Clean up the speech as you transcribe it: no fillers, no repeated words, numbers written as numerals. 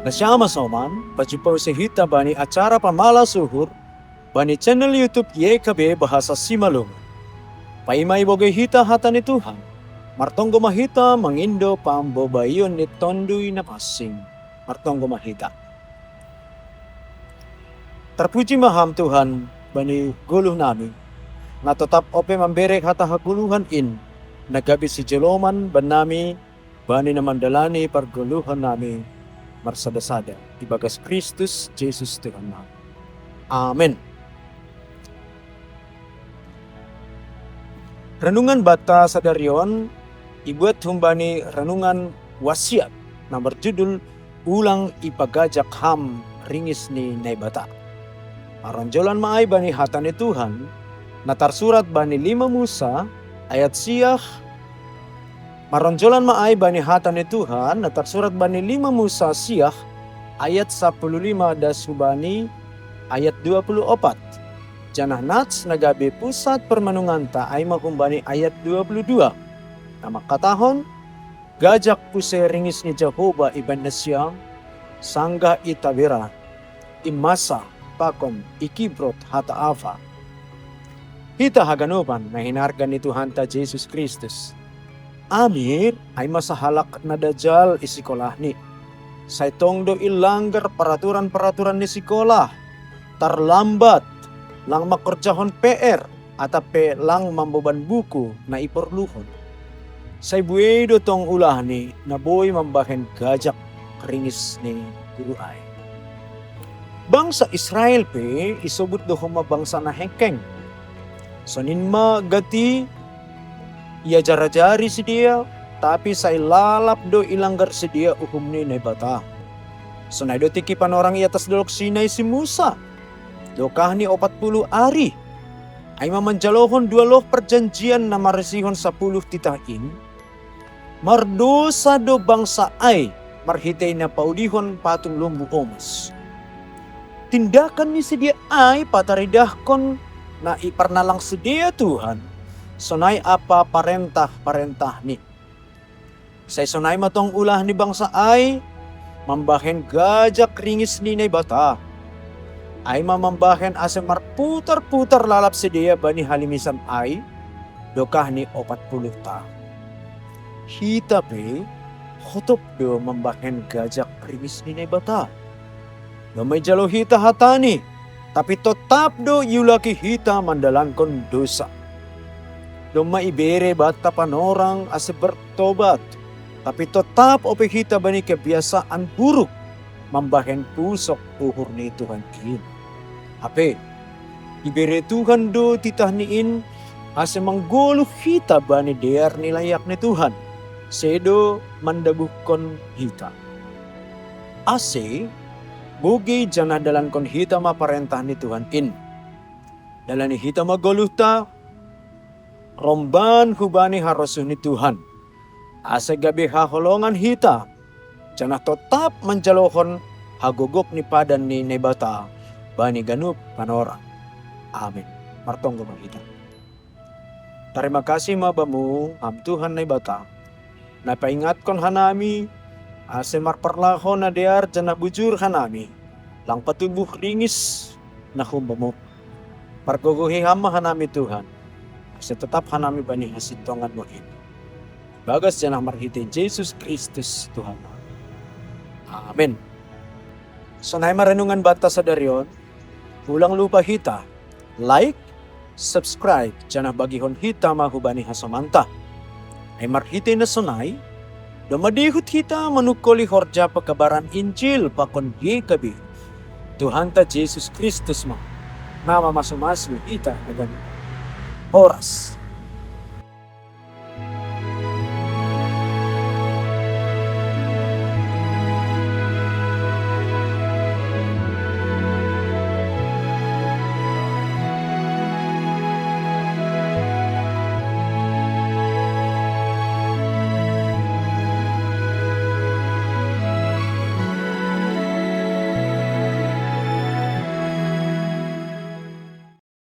Nasyama soman, pajupaw sa hita bani acara pamala suhur, bani channel YouTube YKB Bahasa Simalungun. Paimay bogay hita hata ni Tuhan, martonggo mahita mangindo pambobayon ni tonduy na pasing, martonggo mahita. Terpuji maham Tuhan, bani guluh nami, natotap ope mamberek hata haguluhan in, nagabi si Jeloman banami, bani na mandalani parguluhan nami, marsada-sada, ibagas Kristus, Jesus Tuhan namin. Amen. Renungan bata sa daryon, ibuat humbani renungan wasiat na berjudul Ulang Ipagajak Ham Ringis ni Naibata. Aronjolan maay bani hata ni Tuhan, natarsurat bani 5 Musa, ayat siyah. Maronjolan maay bani hata ni Tuhan, natarsurat bani 5 Musa siyah, ayat 15 das hubani, ayat 24. Janah nats nagabi pusat permenunganta ay makumbani ayat 22. Na makatahon, gajak puse ringis ni Jehovah iban na siyang, sangga itawira, imasa, pakon, ikibrot, hata ava. Hita haganupan na hinargan ni Tuhan ta Jesus Kristus. Amir ay masahalak na dajal isikolah ni. Sa itong do ilanggar peraturan-peraturan ni sikolah. Terlambat lang makerjahon PR atape lang mambeban buku na iperluhon. Sa ibuedo tong ulah ni naboy mambahen gajak ringis ni guru ay. Bangsa Israel pe isobut do huma bangsa na hengkeng. Soninma gati ia jarajari si dia tapi sa ilalap do ilanggar si dia hukum ni Naibata. So do tikipan orang iatas dolok Sinai si Musa. Dokah ni 40 ari ay mamanjalohon 2 perjanjian na maresihon 10 titain. Mardosa do bangsa ay marhitay na paudihon patung lumbu omas. Tindakan ni sedia ay pataridahkon na iparnalang sedia Tuhan. Sonay apa parentah ni. Say sonay matong ulah ni bangsa ay mambahen gajak ringis ni Naibata. Ay mamambahen asa marputar-putar lalap si dia bani halimisan ay dokah ni 40 ta. Hita pe hotop do mambahen gajak ringis ni Naibata. No may jalo hita hatani tapi tetap do yulaki hita mandalankon dosa. Do maibere bata panorang asa bertobat tapi tetap ope hita bani kebiasaan buruk mambahen pusok uhur ni Tuhan kin. Ape, ibere Tuhan do titahniin asa manggolo hita bani dear nilayak ni Tuhan. Sedo mandabukon hita. Ase, bugi jana dalan kon hita maparentah ni Tuhan in. Dalan ni hita magoluh ta, romban hubani harosuh ni Tuhan. Asa gabi haholongan hita, jana tetap menjalohon hagugok ni padan ni Naibata. Bani ganup panora. Amin. Martonggo kita. Terima kasih mabamu am Tuhan Naibata. Napaingat kon hanami ase marperlahon na dear jana bujur hanami. Lang patubuh ringis na humbamu. Pargogohi hama hanami Tuhan. Ase tetap hanami bani hasitongan mo ini. Bagas jana marhiti Jesus Kristus Tuhan. Amin. Sanay marenungan bata sa daryon. Ulang lupa hita, like, subscribe, janah bagihon hita mahubani hasamanta. Ay marhite na sunay, dumadihut hita manukoli horja pagkabaran Injil pakon YKB. Tuhan ta Jesus Kristus mo, nama masumasmi hita na ganun. Oras.